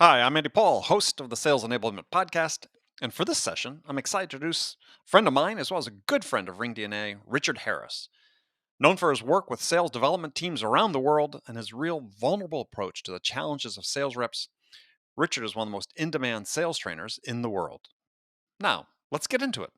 Hi, I'm Andy Paul, host of the Sales Enablement Podcast. And for this session, I'm excited to introduce a friend of mine as well as a good friend of RingDNA, Richard Harris. Known for his work with sales development teams around the world and his real vulnerable approach to the challenges of sales reps, Richard is one of the most in demand sales trainers in the world. Now, let's get into it.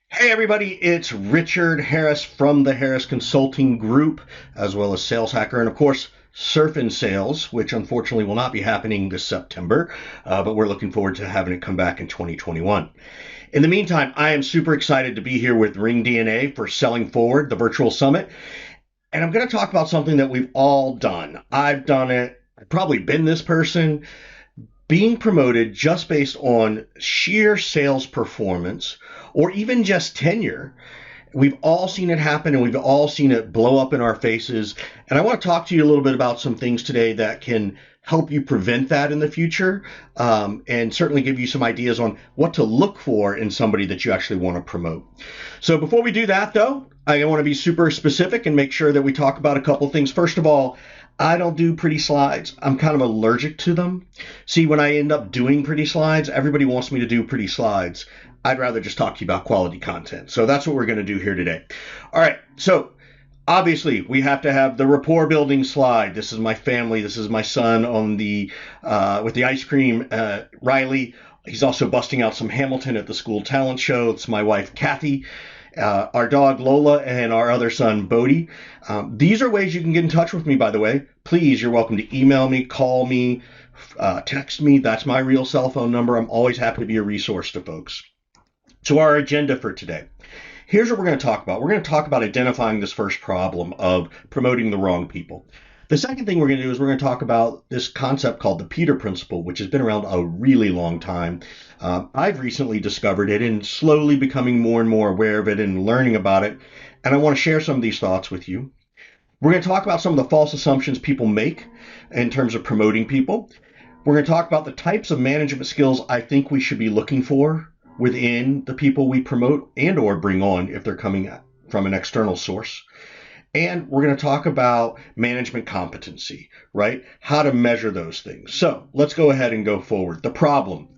Hey everybody, it's Richard Harris from the Harris Consulting Group, as well as Sales Hacker, and of course, Surf in Sales, which unfortunately will not be happening this September, but we're looking forward to having it come back in 2021. In the meantime, I am super excited to be here with RingDNA for Selling Forward, the virtual summit, and I'm going to talk about something that we've all done. I've done it. I've probably been this person being promoted just based on sheer sales performance or even just tenure. We've all seen it happen and we've all seen it blow up in our faces. And I want to talk to you a little bit about some things today that can help you prevent that in the future, and certainly give you some ideas on what to look for in somebody that you actually want to promote. So before we do that, though, I want to be super specific and make sure that we talk about a couple things. First of all, I don't do pretty slides. I'm kind of allergic to them. See, when I end up doing pretty slides, everybody wants me to do pretty slides. I'd rather just talk to you about quality content. So that's what we're going to do here today. All right. So obviously, we have to have the rapport building slide. This is my family. This is my son on the with the ice cream. Riley. He's also busting out some Hamilton at the school talent show. It's my wife Kathy, our dog Lola, and our other son Bodie. These are ways you can get in touch with me. By the way, please, you're welcome to email me, call me, text me. That's my real cell phone number. I'm always happy to be a resource to folks. So our agenda for today. Here's what we're going to talk about. We're going to talk about identifying this first problem of promoting the wrong people. The second thing we're going to do is we're going to talk about this concept called the Peter Principle, which has been around a really long time. I've recently discovered it and slowly becoming more and more aware of it and learning about it. And I want to share some of these thoughts with you. We're going to talk about some of the false assumptions people make in terms of promoting people. We're going to talk about the types of management skills I think we should be looking for within the people we promote and or bring on if they're coming from an external source. And we're going to talk about management competency, right? How to measure those things. So let's go ahead and go forward. The problem.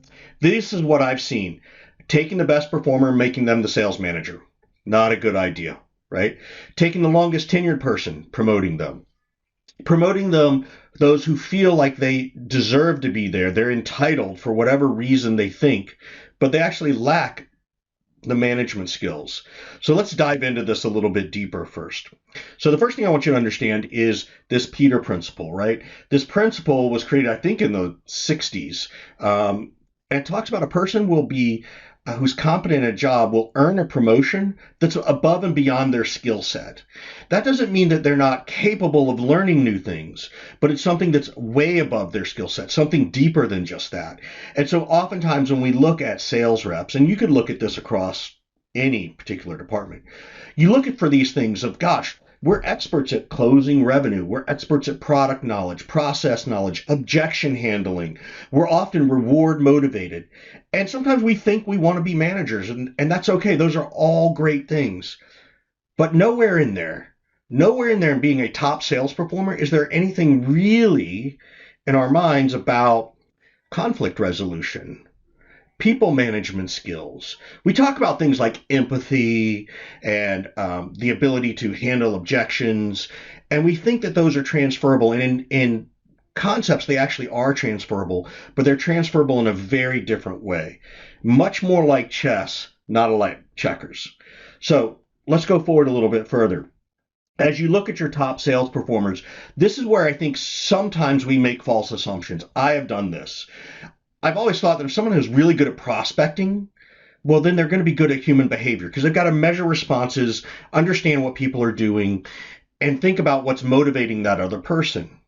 This is what I've seen. Taking the best performer, making them the sales manager. Not a good idea, right? Taking the longest tenured person, promoting them. Promoting them, those who feel like they deserve to be there. They're entitled for whatever reason they think, but they actually lack the management skills. So let's dive into this a little bit deeper first. So the first thing I want you to understand is this Peter Principle, right? This principle was created, I think, in the 60s. And it talks about a person will be who's competent at a job will earn a promotion that's above and beyond their skill set. That doesn't mean that they're not capable of learning new things, but it's something that's way above their skill set, something deeper than just that. And so oftentimes when we look at sales reps, and you could look at this across any particular department, you look at for these things of, gosh, we're experts at closing revenue. We're experts at product knowledge, process knowledge, objection handling. We're often reward motivated. And sometimes we think we want to be managers, and that's okay. Those are all great things. But nowhere in there in being a top sales performer, is there anything really in our minds about conflict resolution, people management skills. We talk about things like empathy and the ability to handle objections, and we think that those are transferable. And in concepts, they actually are transferable, but they're transferable in a very different way. Much more like chess, not like checkers. So let's go forward a little bit further. As you look at your top sales performers, this is where I think sometimes we make false assumptions. I have done this. I've always thought that if someone is really good at prospecting, well, then they're going to be good at human behavior because they've got to measure responses, understand what people are doing, and think about what's motivating that other person.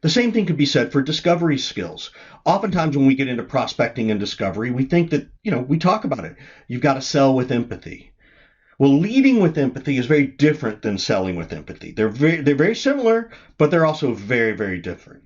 The same thing could be said for discovery skills. Oftentimes when we get into prospecting and discovery, we think that, we talk about it. You've got to sell with empathy. Well, leading with empathy is very different than selling with empathy. They're very similar, but they're also very, very different.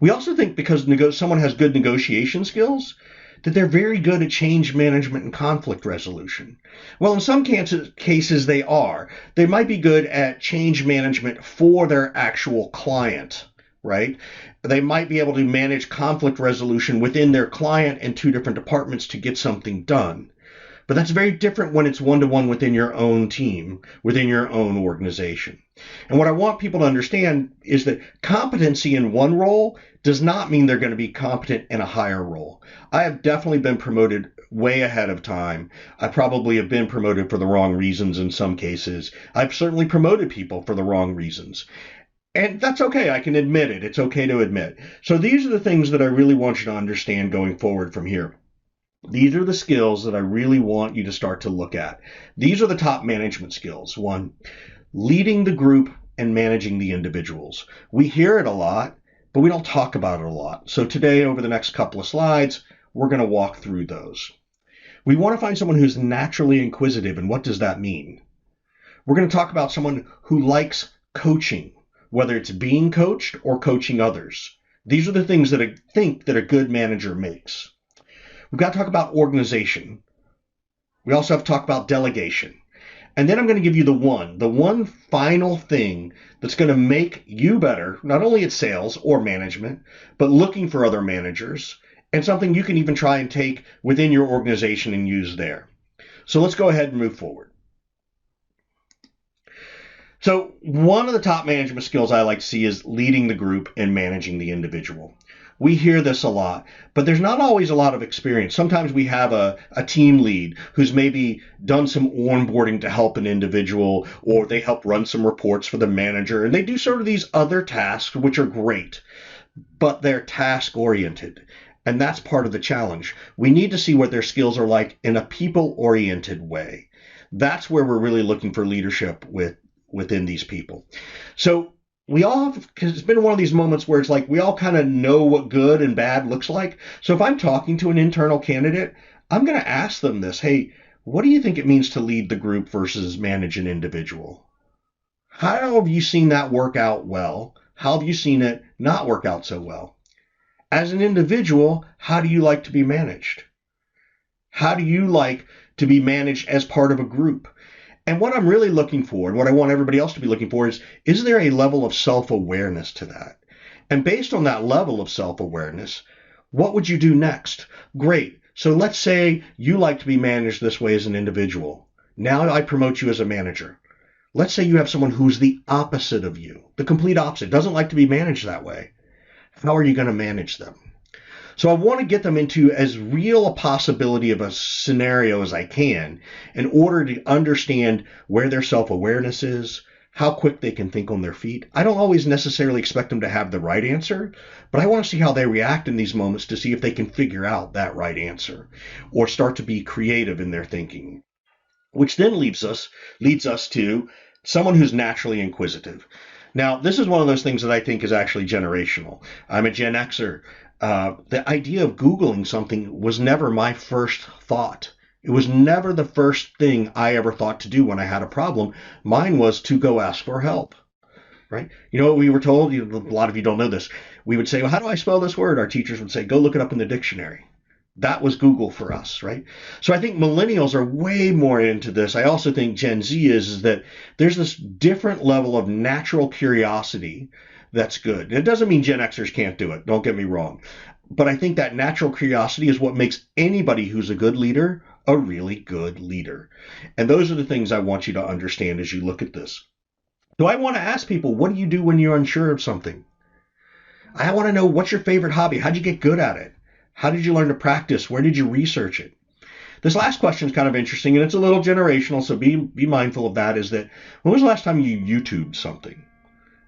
We also think because someone has good negotiation skills, that they're very good at change management and conflict resolution. Well, in some cases they are. They might be good at change management for their actual client, right? They might be able to manage conflict resolution within their client and two different departments to get something done. But that's very different when it's one-to-one within your own team, within your own organization. And what I want people to understand is that competency in one role does not mean they're going to be competent in a higher role. I have definitely been promoted way ahead of time. I probably have been promoted for the wrong reasons in some cases. I've certainly promoted people for the wrong reasons. And that's okay. I can admit it. It's okay to admit. So these are the things that I really want you to understand going forward from here. These are the skills that I really want you to start to look at. These are the top management skills. One, leading the group and managing the individuals. We hear it a lot, but we don't talk about it a lot. So today, over the next couple of slides, we're going to walk through those. We want to find someone who's naturally inquisitive. And what does that mean? We're going to talk about someone who likes coaching, whether it's being coached or coaching others. These are the things that I think that a good manager makes. We've got to talk about organization. We also have to talk about delegation. And then I'm going to give you the one final thing that's going to make you better, not only at sales or management, but looking for other managers, and something you can even try and take within your organization and use there. So let's go ahead and move forward. So one of the top management skills I like to see is leading the group and managing the individual. We hear this a lot, but there's not always a lot of experience. Sometimes we have a team lead who's maybe done some onboarding to help an individual, or they help run some reports for the manager, and they do sort of these other tasks, which are great, but they're task oriented. And that's part of the challenge. We need to see what their skills are like in a people oriented way. That's where we're really looking for leadership within these people. So we all have, because it's been one of these moments where it's like we all kind of know what good and bad looks like. So if I'm talking to an internal candidate, I'm going to ask them this. Hey, what do you think it means to lead the group versus manage an individual? How have you seen that work out well? How have you seen it not work out so well? As an individual, how do you like to be managed? How do you like to be managed as part of a group? And what I'm really looking for, and what I want everybody else to be looking for, is there a level of self-awareness to that? And based on that level of self-awareness, what would you do next? Great. So let's say you like to be managed this way as an individual. Now I promote you as a manager. Let's say you have someone who's the opposite of you, the complete opposite, doesn't like to be managed that way. How are you going to manage them? So I want to get them into as real a possibility of a scenario as I can in order to understand where their self-awareness is, how quick they can think on their feet. I don't always necessarily expect them to have the right answer, but I want to see how they react in these moments to see if they can figure out that right answer or start to be creative in their thinking, which then leads us to someone who's naturally inquisitive. Now, this is one of those things that I think is actually generational. I'm a Gen Xer. The idea of Googling something was never my first thought. It was never the first thing I ever thought to do when I had a problem. Mine was to go ask for help, right? You know what we were told? A lot of you don't know this. We would say, well, how do I spell this word? Our teachers would say, go look it up in the dictionary. That was Google for us, right? So I think millennials are way more into this. I also think Gen Z is that there's this different level of natural curiosity that's good. It doesn't mean Gen Xers can't do it. Don't get me wrong. But I think that natural curiosity is what makes anybody who's a good leader a really good leader. And those are the things I want you to understand as you look at this. So I want to ask people, what do you do when you're unsure of something? I want to know, what's your favorite hobby? How'd you get good at it? How did you learn to practice? Where did you research it? This last question is kind of interesting, and it's a little generational, so be mindful of that, is that when was the last time you YouTubed something?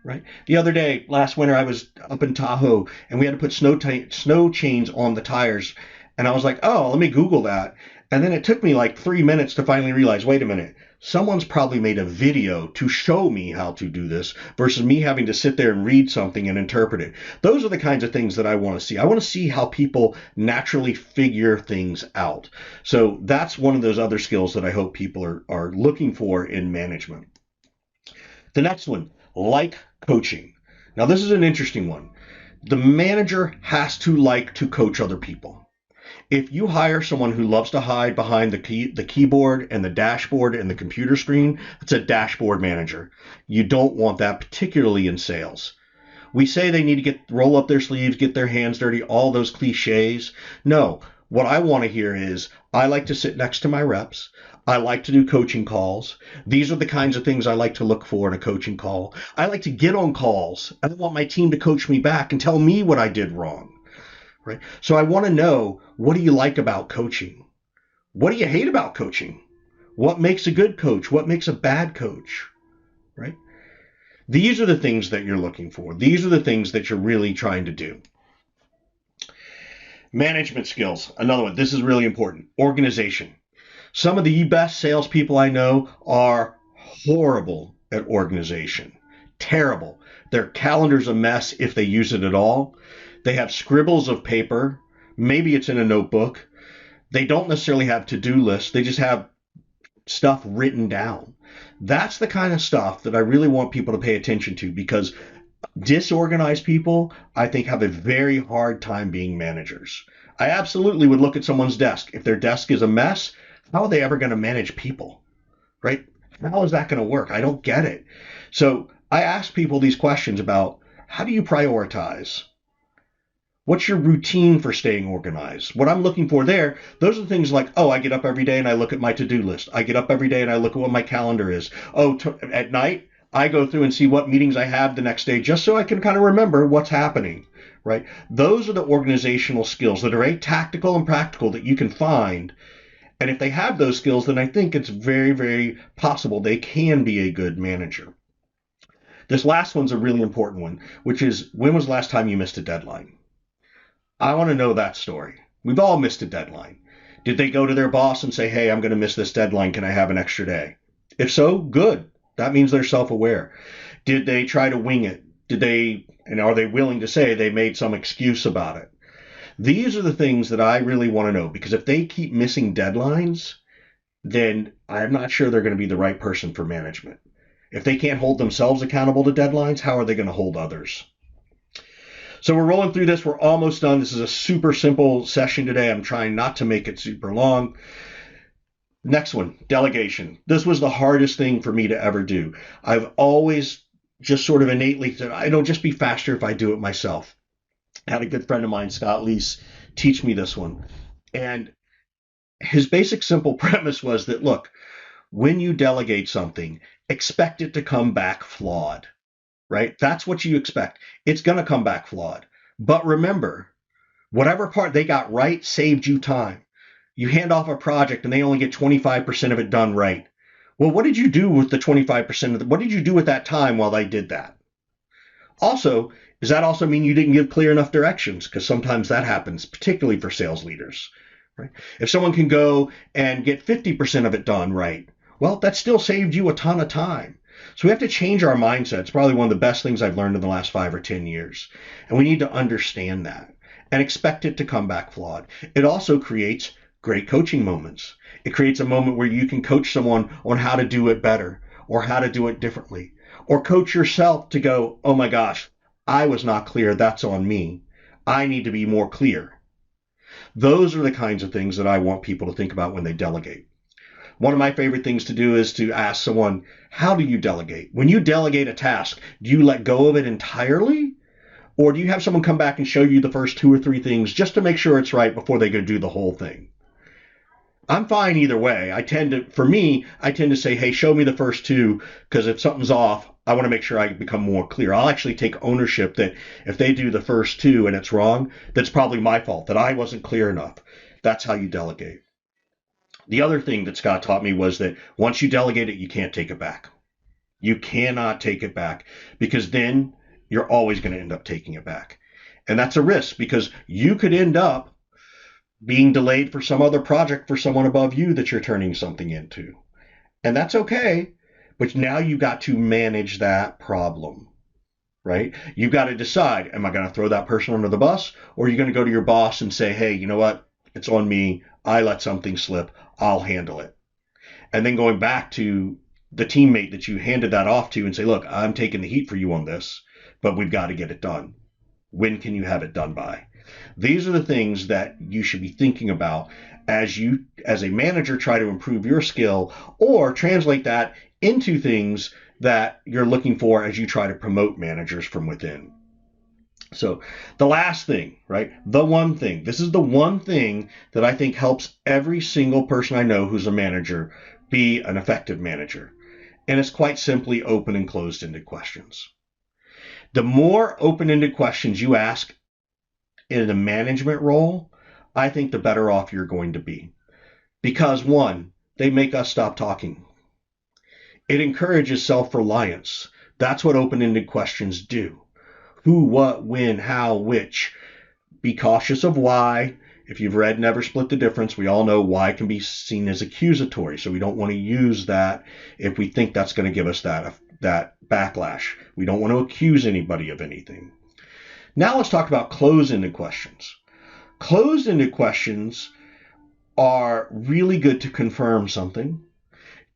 Right? The other day, last winter, I was up in Tahoe, and we had to put snow chains on the tires. And I was like, oh, let me Google that. And then it took me like 3 minutes to finally realize, wait a minute, someone's probably made a video to show me how to do this versus me having to sit there and read something and interpret it. Those are the kinds of things that I want to see. I want to see how people naturally figure things out. So that's one of those other skills that I hope people are looking for in management. The next one, like coaching. Now, this is an interesting one. The manager has to like to coach other people. If you hire someone who loves to hide behind the keyboard and the dashboard and the computer screen, it's a dashboard manager. You don't want that, particularly in sales. We say they need to roll up their sleeves, get their hands dirty, all those cliches. No, what I want to hear is I like to sit next to my reps. I like to do coaching calls. These are the kinds of things I like to look for in a coaching call. I like to get on calls. I want my team to coach me back and tell me what I did wrong. Right? So I want to know, what do you like about coaching? What do you hate about coaching? What makes a good coach? What makes a bad coach? Right? These are the things that you're looking for. These are the things that you're really trying to do. Management skills, another one. This is really important. Organization. Some of the best salespeople I know are horrible at organization. Terrible. Their calendar's a mess if they use it at all. They have scribbles of paper. Maybe it's in a notebook. They don't necessarily have to-do lists. They just have stuff written down. That's the kind of stuff that I really want people to pay attention to, because disorganized people, I think, have a very hard time being managers. I absolutely would look at someone's desk. If their desk is a mess, how are they ever going to manage people? Right? How is that going to work? I don't get it. So I ask people these questions about, how do you prioritize? What's your routine for staying organized? What I'm looking for there, those are things like, oh, I get up every day and I look at my to-do list. I get up every day and I look at what my calendar is. Oh, at night, I go through and see what meetings I have the next day, just so I can kind of remember what's happening, right? Those are the organizational skills that are very tactical and practical that you can find. And if they have those skills, then I think it's very, very possible they can be a good manager. This last one's a really important one, which is, when was the last time you missed a deadline? I want to know that story. We've all missed a deadline. Did they go to their boss and say, hey, I'm going to miss this deadline. Can I have an extra day? If so, good. That means they're self-aware. Did they try to wing it? Are they willing to say they made some excuse about it? These are the things that I really want to know, because if they keep missing deadlines, then I'm not sure they're going to be the right person for management. If they can't hold themselves accountable to deadlines, how are they going to hold others? So we're rolling through this. We're almost done. This is a super simple session today. I'm trying not to make it super long. Next one, delegation. This was the hardest thing for me to ever do. I've always just sort of innately said, it'll just be faster if I do it myself. I had a good friend of mine, Scott Leese, teach me this one. And his basic simple premise was that, look, when you delegate something, expect it to come back flawed. Right? That's what you expect. It's going to come back flawed. But remember, whatever part they got right saved you time. You hand off a project and they only get 25% of it done right. Well, what did you do with the 25% of it? What did you do with that time while they did that? Also, does that also mean you didn't give clear enough directions? Because sometimes that happens, particularly for sales leaders. Right? If someone can go and get 50% of it done right, well, that still saved you a ton of time. So we have to change our mindset. It's probably one of the best things I've learned in the last 5 or 10 years. And we need to understand that and expect it to come back flawed. It also creates great coaching moments. It creates a moment where you can coach someone on how to do it better or how to do it differently, or coach yourself to go, oh my gosh, I was not clear. That's on me. I need to be more clear. Those are the kinds of things that I want people to think about when they delegate. One of my favorite things to do is to ask someone, how do you delegate? When you delegate a task, do you let go of it entirely? Or do you have someone come back and show you the first 2 or 3 things just to make sure it's right before they go do the whole thing? I'm fine either way. I tend to say, hey, show me the first 2, because if something's off, I want to make sure I become more clear. I'll actually take ownership that if they do the first 2 and it's wrong, that's probably my fault, that I wasn't clear enough. That's how you delegate. The other thing that Scott taught me was that once you delegate it, you can't take it back. You cannot take it back, because then you're always going to end up taking it back. And that's a risk, because you could end up being delayed for some other project for someone above you that you're turning something into. And that's okay, but now you've got to manage that problem, right? You've got to decide, am I going to throw that person under the bus, or are you going to go to your boss and say, hey, you know what? It's on me. I let something slip. I'll handle it. And then going back to the teammate that you handed that off to and say, look, I'm taking the heat for you on this, but we've got to get it done. When can you have it done by? These are the things that you should be thinking about as you, as a manager, try to improve your skill, or translate that into things that you're looking for as you try to promote managers from within. So the last thing, right? The one thing. This is the one thing that I think helps every single person I know who's a manager be an effective manager. And it's quite simply open and closed ended questions. The more open ended questions you ask in a management role, I think the better off you're going to be. Because one, they make us stop talking. It encourages self reliance. That's what open ended questions do. Who, what, when, how, which. Be cautious of why. If you've read Never Split the Difference, we all know why can be seen as accusatory. So we don't want to use that if we think that's going to give us that backlash. We don't want to accuse anybody of anything. Now let's talk about closed-ended questions. Closed-ended questions are really good to confirm something,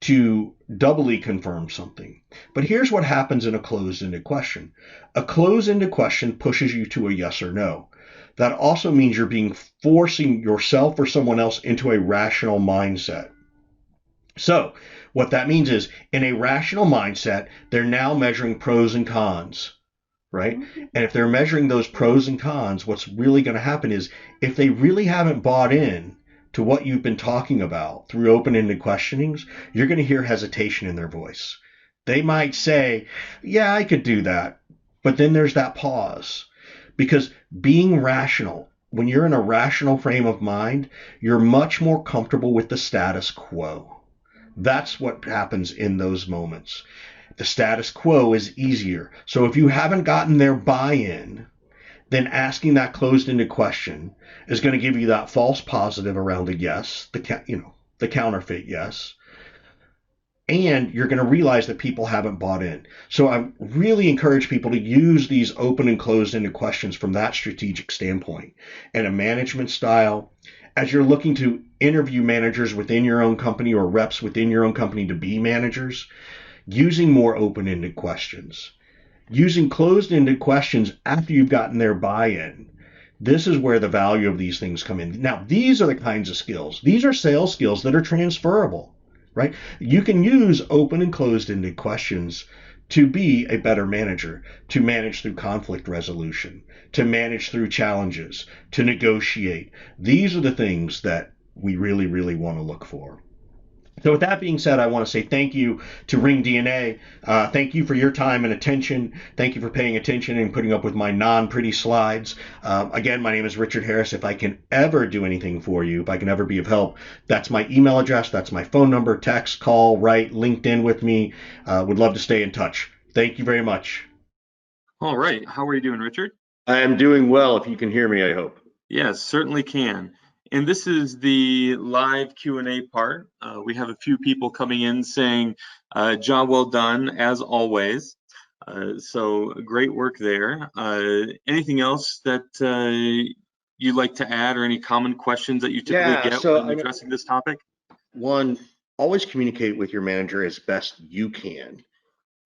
to doubly confirm something. But here's what happens in a closed-ended question. A closed-ended question pushes you to a yes or no. That also means you're being forcing yourself or someone else into a rational mindset. So, what that means is in a rational mindset, they're now measuring pros and cons, right? And if they're measuring those pros and cons, what's really going to happen is if they really haven't bought in to what you've been talking about through open-ended questionings, you're going to hear hesitation in their voice. They might say, "Yeah, I could do that." But then there's that pause. Because being rational, when you're in a rational frame of mind, you're much more comfortable with the status quo. That's what happens in those moments. The status quo is easier. So if you haven't gotten their buy-in, then asking that closed-ended question is going to give you that false positive around a yes, the counterfeit yes, and you're going to realize that people haven't bought in. So I really encourage people to use these open and closed-ended questions from that strategic standpoint and a management style. As you're looking to interview managers within your own company or reps within your own company to be managers, using more open-ended questions, using closed-ended questions after you've gotten their buy-in. This is where the value of these things come in. Now, these are the kinds of skills. These are sales skills that are transferable, right? You can use open and closed-ended questions to be a better manager, to manage through conflict resolution, to manage through challenges, to negotiate. These are the things that we really, really want to look for. So with that being said, I want to say thank you to Ring DNA. Thank you for your time and attention. Thank you for paying attention and putting up with my non-pretty slides. Again, my name is Richard Harris. If I can ever do anything for you, if I can ever be of help, that's my email address. That's my phone number. Text, call, write, LinkedIn with me. Would love to stay in touch. Thank you very much. All right. How are you doing, Richard? I am doing well. If you can hear me, I hope. Yes, certainly can. And this is the live Q&A part. We have a few people coming in saying, job well done, as always. So great work there. Anything else that you'd like to add or any common questions that you typically get when addressing this topic? One, always communicate with your manager as best you can.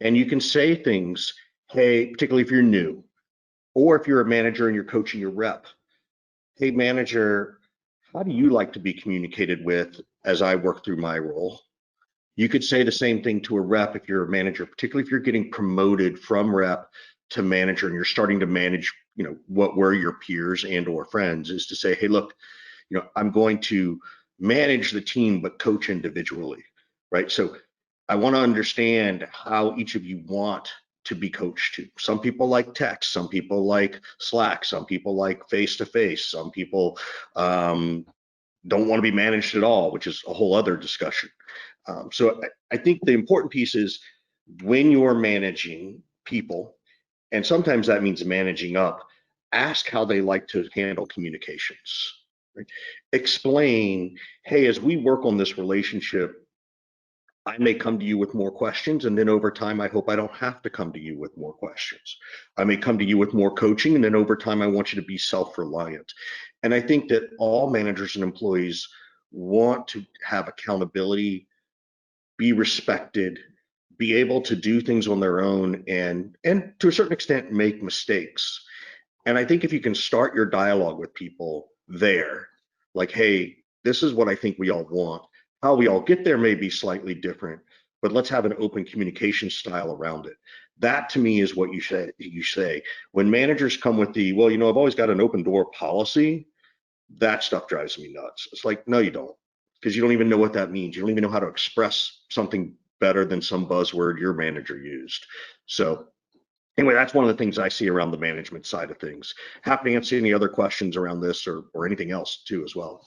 And you can say things, hey, particularly if you're new, or if you're a manager and you're coaching your rep, hey, manager, how do you like to be communicated with as I work through my role? You could say the same thing to a rep if you're a manager, particularly if you're getting promoted from rep to manager and you're starting to manage, what were your peers and or friends, is to say, hey, look, I'm going to manage the team, but coach individually, right? So I want to understand how each of you want to be coached to. Some people like text, some people like Slack, some people like face to face, some people don't want to be managed at all, which is a whole other discussion. So I think the important piece is when you're managing people, and sometimes that means managing up, ask how they like to handle communications. Right? Explain, hey, as we work on this relationship, I may come to you with more questions, and then over time, I hope I don't have to come to you with more questions. I may come to you with more coaching, and then over time, I want you to be self-reliant. And I think that all managers and employees want to have accountability, be respected, be able to do things on their own, and to a certain extent, make mistakes. And I think if you can start your dialogue with people there, like, hey, this is what I think we all want. How we all get there may be slightly different, but let's have an open communication style around it. That to me is what you say. When managers come with the, well, I've always got an open door policy, that stuff drives me nuts. It's like, no, you don't, because you don't even know what that means. You don't even know how to express something better than some buzzword your manager used. So anyway, that's one of the things I see around the management side of things. Happy to answer any other questions around this or anything else too as well.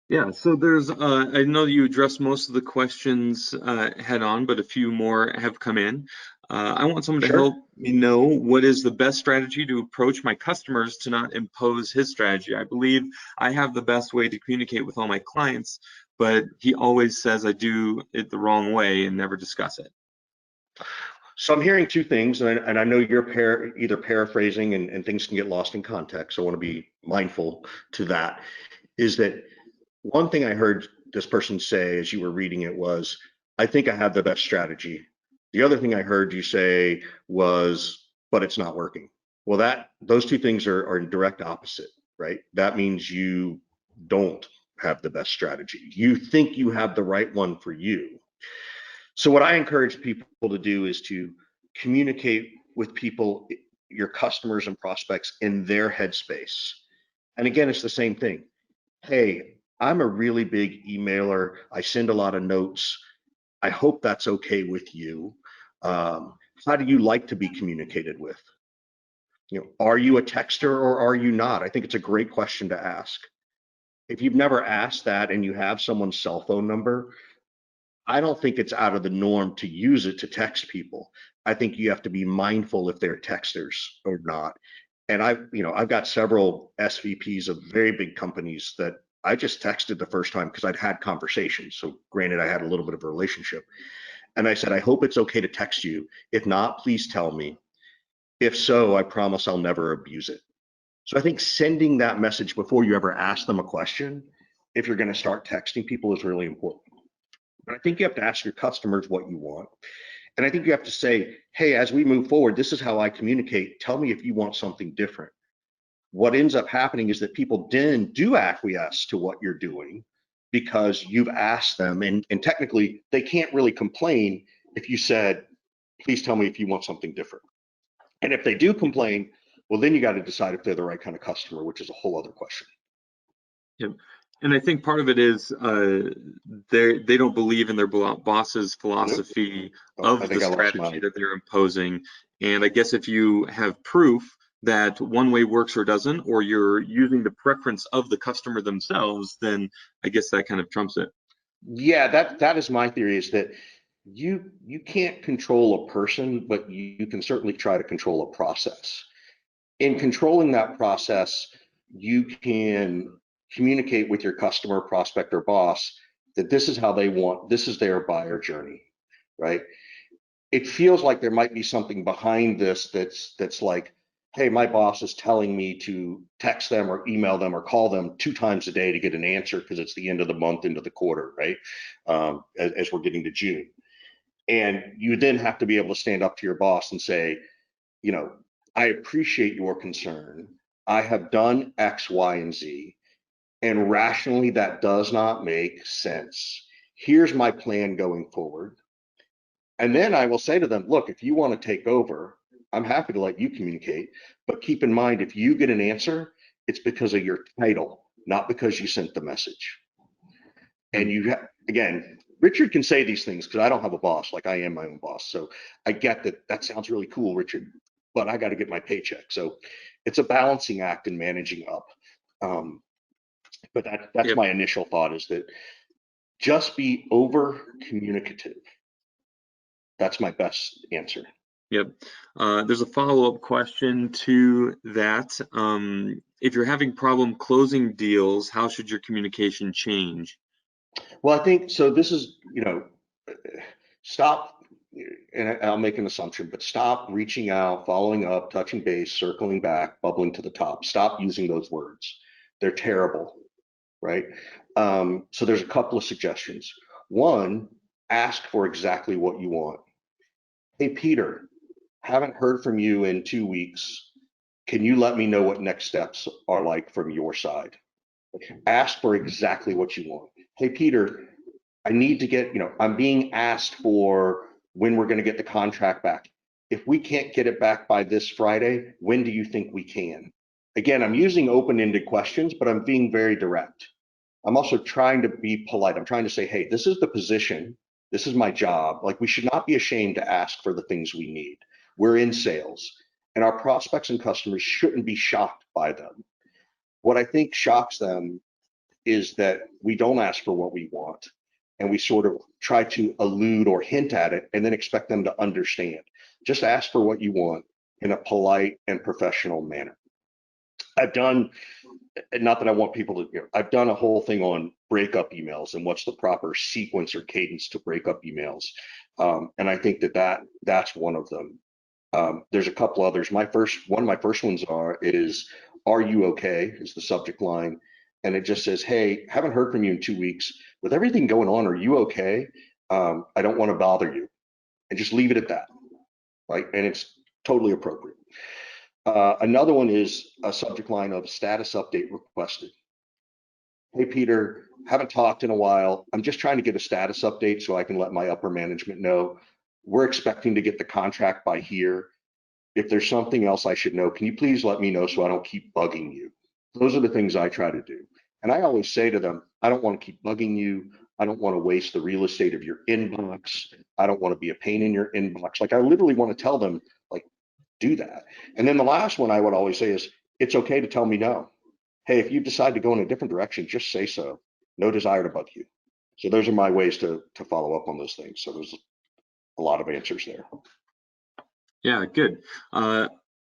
Yeah, so I know you addressed most of the questions head on, but a few more have come in. I want someone to Sure. help me know what is the best strategy to approach my customers to not impose his strategy. I believe I have the best way to communicate with all my clients, but he always says I do it the wrong way and never discuss it. So I'm hearing two things, and I know you're either paraphrasing and things can get lost in context. So I want to be mindful to that. Is that one thing I heard this person say as you were reading it was, I think I have the best strategy. The other thing I heard you say was, but it's not working. Well, those two things are in direct opposite, right? That means you don't have the best strategy. You think you have the right one for you. So what I encourage people to do is to communicate with people, your customers and prospects, in their headspace. And again, it's the same thing. Hey, I'm a really big emailer. I send a lot of notes. I hope that's okay with you. How do you like to be communicated with? Are you a texter or are you not? I think it's a great question to ask. If you've never asked that and you have someone's cell phone number, I don't think it's out of the norm to use it to text people. I think you have to be mindful if they're texters or not. And I've got several SVPs of very big companies that I just texted the first time because I'd had conversations. So granted, I had a little bit of a relationship. And I said, I hope it's okay to text you. If not, please tell me. If so, I promise I'll never abuse it. So I think sending that message before you ever ask them a question, if you're going to start texting people, is really important. But I think you have to ask your customers what you want. And I think you have to say, hey, as we move forward, this is how I communicate. Tell me if you want something different. What ends up happening is that people then do acquiesce to what you're doing because you've asked them. And technically, they can't really complain if you said, please tell me if you want something different. And if they do complain, well, then you got to decide if they're the right kind of customer, which is a whole other question. Yep. And I think part of it is they don't believe in their boss's Nope. philosophy Oh, I of the think I lost strategy mine. that they're imposing. And I guess if you have proof that one way works or doesn't, or you're using the preference of the customer themselves, then I guess that kind of trumps it. Yeah, that is my theory, is that you can't control a person, but you can certainly try to control a process. In controlling that process, you can communicate with your customer, prospect, or boss that this is how they want, this is their buyer journey, right? It feels like there might be something behind this that's like, hey, my boss is telling me to text them or email them or call them 2 times a day to get an answer because it's the end of the month, into the quarter, right? As we're getting to June. And you then have to be able to stand up to your boss and say, you know, I appreciate your concern. I have done X, Y, and Z, and rationally that does not make sense. Here's my plan going forward. And then I will say to them, look, if you want to take over, I'm happy to let you communicate. But keep in mind, if you get an answer, it's because of your title, not because you sent the message. And Hmm. again, Richard can say these things because I don't have a boss, like I am my own boss. So I get that sounds really cool, Richard, but I got to get my paycheck. So it's a balancing act in managing up. Um, but that's Yep. my initial thought, is that just be over communicative. That's my best answer. Yep. There's a follow-up question to that. If you're having problem closing deals, how should your communication change? Well, I think so. This is, stop, and I'll make an assumption, but stop reaching out, following up, touching base, circling back, bubbling to the top. Stop using those words. They're terrible, right? So there's a couple of suggestions. One, ask for exactly what you want. Hey, Peter, haven't heard from you in 2 weeks. Can you let me know what next steps are like from your side? Ask for exactly what you want. Hey, Peter, I need to get, I'm being asked for when we're going to get the contract back. if we can't get it back by this Friday, when do you think we can? Again, I'm using open-ended questions, but I'm being very direct. I'm also trying to be polite. I'm trying to say, hey, this is the position. This is my job. Like, we should not be ashamed to ask for the things we need. We're in sales, and our prospects and customers shouldn't be shocked by them. What I think shocks them is that we don't ask for what we want, and we sort of try to allude or hint at it and then expect them to understand. Just ask for what you want in a polite and professional manner. I've done, not that I want people to, I've done a whole thing on breakup emails and what's the proper sequence or cadence to breakup emails. And I think that's one of them. There's a couple others. One of my first ones are you okay? Is the subject line. And it just says, hey, haven't heard from you in 2 weeks. With everything going on, are you okay? I don't want to bother you. And just leave it at that, right? And it's totally appropriate. Another one is a subject line of status update requested. Hey, Peter, haven't talked in a while. I'm just trying to get a status update so I can let my upper management know. We're expecting to get the contract by here. If there's something else I should know, can you please let me know so I don't keep bugging you? Those are the things I try to do. And I always say to them, I don't want to keep bugging you. I don't want to waste the real estate of your inbox. I don't want to be a pain in your inbox. Like, I literally want to tell them, like, do that. And then the last one I would always say is, it's okay to tell me no. Hey, if you decide to go in a different direction, just say so. No desire to bug you. So those are my ways to follow up on those things. So there's a lot of answers there. Yeah, good.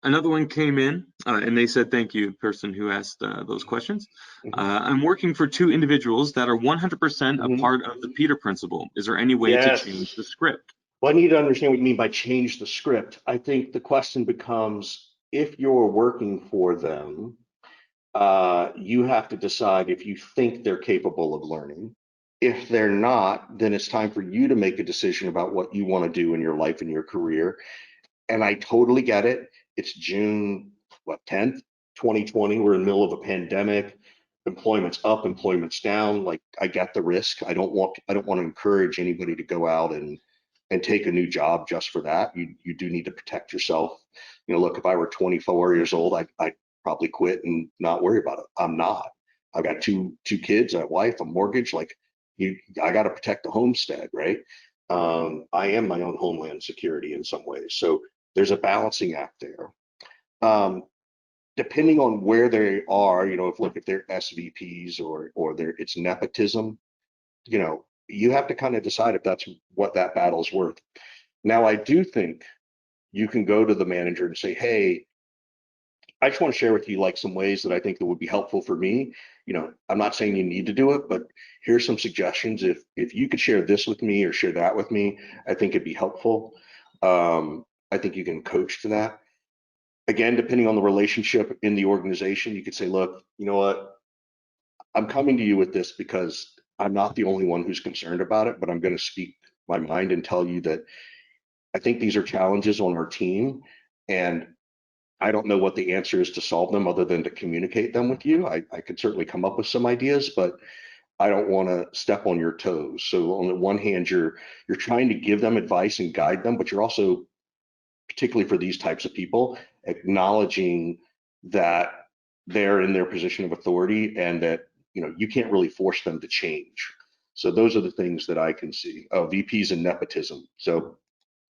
Another one came in, and they said, thank you, person who asked those questions. I'm working for two individuals that are 100% a part of the Peter Principle. Is there any way to change the script? Well, I need to understand what you mean by change the script. I think the question becomes, if you're working for them, you have to decide if you think they're capable of learning. If they're not, then it's time for you to make a decision about what you want to do in your life and your career. And I totally get it. It's June, 10th, 2020. We're in the middle of a pandemic. Employment's up, employment's down. Like, I get the risk. I don't want to encourage anybody to go out and take a new job just for that. You do need to protect yourself. Look, if I were 24 years old, I'd probably quit and not worry about it. I'm not. I've got two kids, a wife, a mortgage. Like, I got to protect the homestead, right? I am my own homeland security in some ways. So there's a balancing act there. Depending on where they are, if they're SVPs or it's nepotism, you have to kind of decide if that's what that battle's worth. Now, I do think you can go to the manager and say, hey, I just want to share with you like some ways that I think that would be helpful for me. I'm not saying you need to do it, but here's some suggestions. If you could share this with me or share that with me, I think it'd be helpful. I think you can coach to that. Again, depending on the relationship in the organization, you could say, look, you know what? I'm coming to you with this because I'm not the only one who's concerned about it, but I'm going to speak my mind and tell you that I think these are challenges on our team, and I don't know what the answer is to solve them other than to communicate them with you. I could certainly come up with some ideas, but I don't want to step on your toes. So on the one hand, you're trying to give them advice and guide them, but you're also, particularly for these types of people, acknowledging that they're in their position of authority and that you can't really force them to change. So those are the things that I can see. Oh, VPs and nepotism. So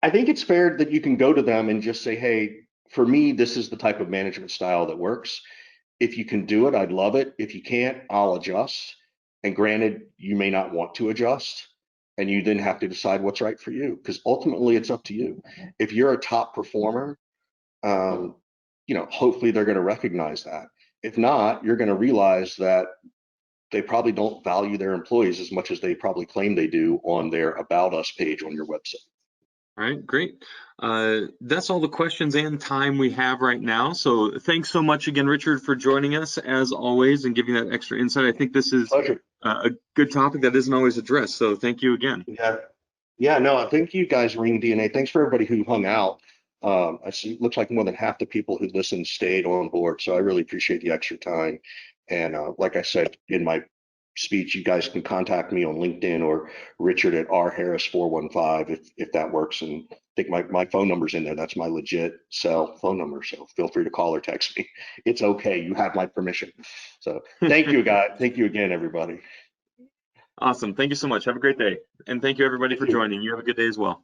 I think it's fair that you can go to them and just say, hey, for me, this is the type of management style that works. If you can do it, I'd love it. If you can't, I'll adjust. And granted, you may not want to adjust, and you then have to decide what's right for you, because ultimately it's up to you. If you're a top performer, hopefully they're going to recognize that. If not, you're going to realize that they probably don't value their employees as much as they probably claim they do on their About Us page on your website. All right, great. That's all the questions and time we have right now. So thanks so much again, Richard, for joining us as always and giving that extra insight. I think this is a good topic that isn't always addressed. So thank you again. Yeah, no, thank you guys, Ring DNA. Thanks for everybody who hung out. I see it looks like more than half the people who listened stayed on board. So I really appreciate the extra time. And like I said in my speech, you guys can contact me on LinkedIn or Richard at rharris415 if that works. And think my phone number's in there. That's my legit cell phone number. So feel free to call or text me. It's okay. You have my permission. So thank you, guys. Thank you again, everybody. Awesome. Thank you so much. Have a great day. And thank you, everybody, Thank for you. joining. You have a good day as well.